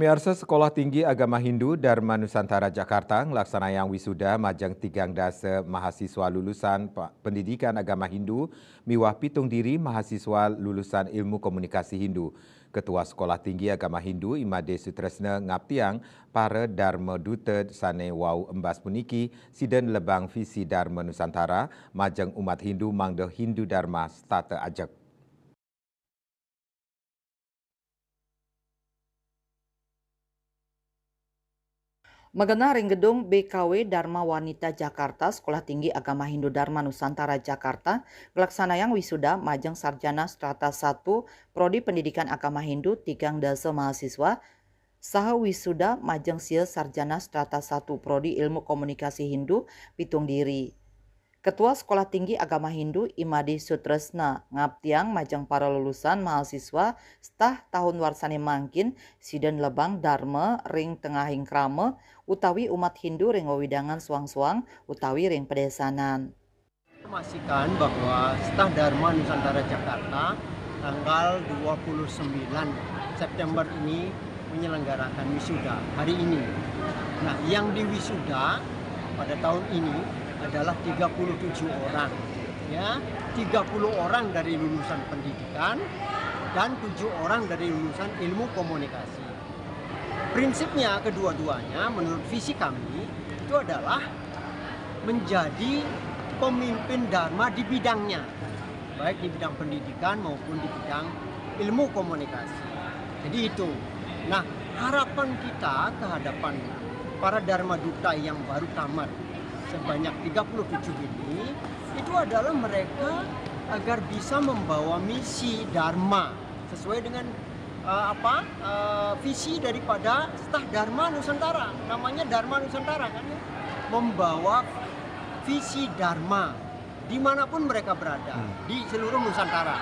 Pemirsa Sekolah Tinggi Agama Hindu Dharma Nusantara Jakarta ngelaksanakan wisuda majang tigang dasa mahasiswa lulusan pendidikan agama Hindu miwah pitung diri mahasiswa lulusan ilmu komunikasi Hindu. Ketua Sekolah Tinggi Agama Hindu Imade Sutresna ngaptiang para Dharma Duta sane wau embas puniki siden lebang visi Dharma Nusantara majang umat Hindu mangda Hindu Dharma stata ajak. Magana ring gedung BKW Dharma Wanita Jakarta, Sekolah Tinggi Agama Hindu Dharma Nusantara Jakarta, gelaksanayang wisuda majang sarjana strata 1 Prodi Pendidikan Agama Hindu tigang dasa mahasiswa, saha wisuda majang sia sarjana strata 1 Prodi Ilmu Komunikasi Hindu pitung diri. Ketua Sekolah Tinggi Agama Hindu Imade Sutresna ngaptiang majang para lulusan mahasiswa stah tahun warsane mangkin siden lebang dharma ring tengahing krama utawi umat Hindu ring wewidangan suang-suang utawi ring pedesanan. Informasikan bahwa staf Dharma Nusantara Jakarta tanggal 29 September ini menyelenggarakan wisuda hari ini. Nah, yang diwisuda pada tahun ini adalah 37 orang, ya, 30 orang dari lulusan pendidikan dan 7 orang dari lulusan ilmu komunikasi. Prinsipnya kedua-duanya menurut visi kami itu adalah menjadi pemimpin Dharma di bidangnya, baik di bidang pendidikan maupun di bidang ilmu komunikasi. Jadi itu. Nah, harapan kita ke hadapan para Dharma Duta yang baru tamat sebanyak 37 ini itu adalah mereka agar bisa membawa misi Dharma sesuai dengan visi daripada staf Dharma Nusantara, namanya Dharma Nusantara kan, membawa visi Dharma dimanapun mereka berada di seluruh Nusantara.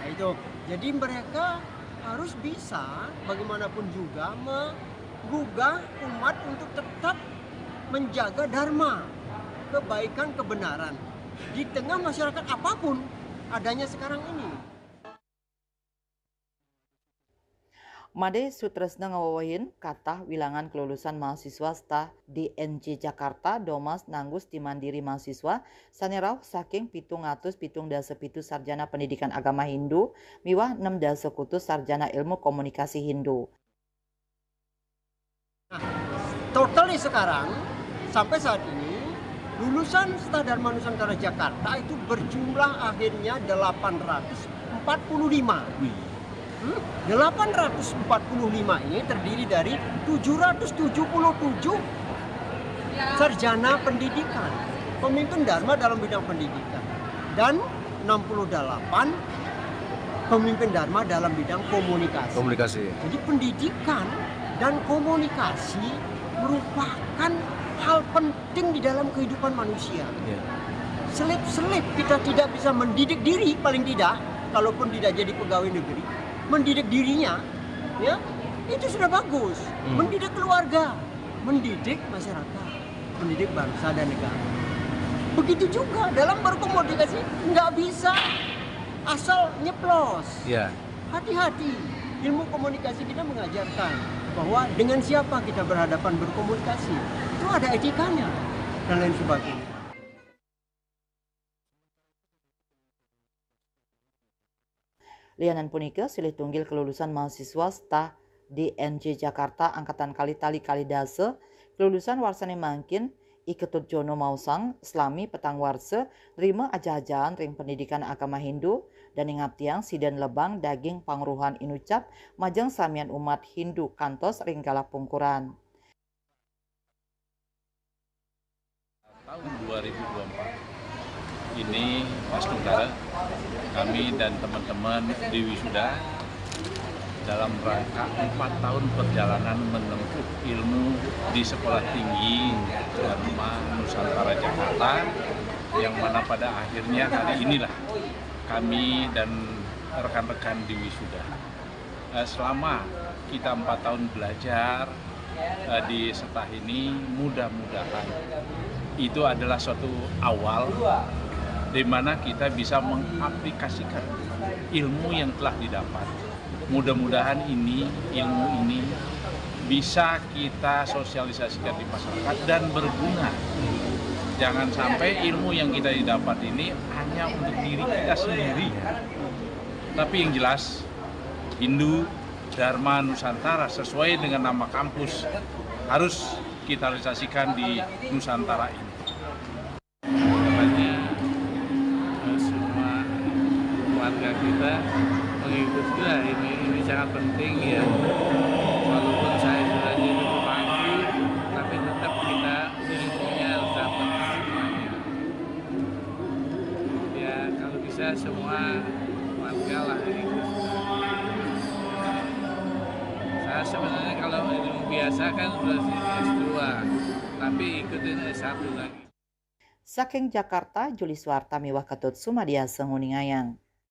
Nah, itu jadi mereka harus bisa bagaimanapun juga menggugah umat untuk tetap menjaga dharma, kebaikan, kebenaran di tengah masyarakat apapun adanya sekarang ini. Made Sutresna ngawawahin katah wilangan kelulusan mahasiswa stah DNJ Jakarta Domas Nanggus di Mandiri mahasiswa sanerau saking 777 sarjana pendidikan agama Hindu miwah 6 sarjana ilmu komunikasi Hindu. Nah, totalnya sekarang sampai saat ini lulusan staf Dharma Nusantara Jakarta itu berjumlah akhirnya 845. 845 ini terdiri dari 777 sarjana pendidikan, pemimpin Dharma dalam bidang pendidikan, dan 68 pemimpin Dharma dalam bidang komunikasi. Jadi pendidikan dan komunikasi merupakan hal penting di dalam kehidupan manusia. Selip-selip kita tidak bisa mendidik diri, paling tidak, kalaupun tidak jadi pegawai negeri, mendidik dirinya, ya itu sudah bagus. Mendidik keluarga, mendidik masyarakat, mendidik bangsa dan negara. Begitu juga dalam berkomunikasi, nggak bisa asal nyeplos. Hati-hati, ilmu komunikasi kita mengajarkan bahwa dengan siapa kita berhadapan berkomunikasi itu ada etikanya dan lain sebagainya. Lianan punika silih tunggil kelulusan mahasiswa stah DNJ Jakarta angkatan kali-tali kalidase kelulusan warsane mangkin Iketut Jono Mausang Selami petang warse nerima aja-ajahan ring pendidikan agama Hindu dan ingaptiang siden lebang daging pangruhan inucap majang samian umat Hindu kantos ring galak pungkuran. Tahun 2024 ini Mas Negara, kami dan teman-teman di wisuda dalam rangka 4 tahun perjalanan menempuh ilmu di Sekolah Tinggi Dharma Nusantara Jakarta, yang mana pada akhirnya hari inilah kami dan rekan-rekan di wisuda. Selama kita 4 tahun belajar di setah ini, mudah-mudahan itu adalah suatu awal di mana kita bisa mengaplikasikan ilmu yang telah didapat. Mudah-mudahan ilmu ini bisa kita sosialisasikan di masyarakat dan berguna. Jangan sampai ilmu yang kita dapat ini hanya untuk diri kita sendiri. Tapi yang jelas, Hindu Dharma Nusantara sesuai dengan nama kampus harus kita realisasikan di Nusantara ini. Makanya semua warga kita mengikuti ini sangat penting ya. Walaupun saya sudah jadi bupati, tapi tetap kita ilmunya harus dapat semuanya. Ya kalau bisa semua warga lah ikut. Saya sebenarnya kalau ilmu biasa kan sudah S2, tapi ikutin S1 lagi. Saking Jakarta, Juli Suwarta miwah Ketut Sumadia Senghuning Ayang.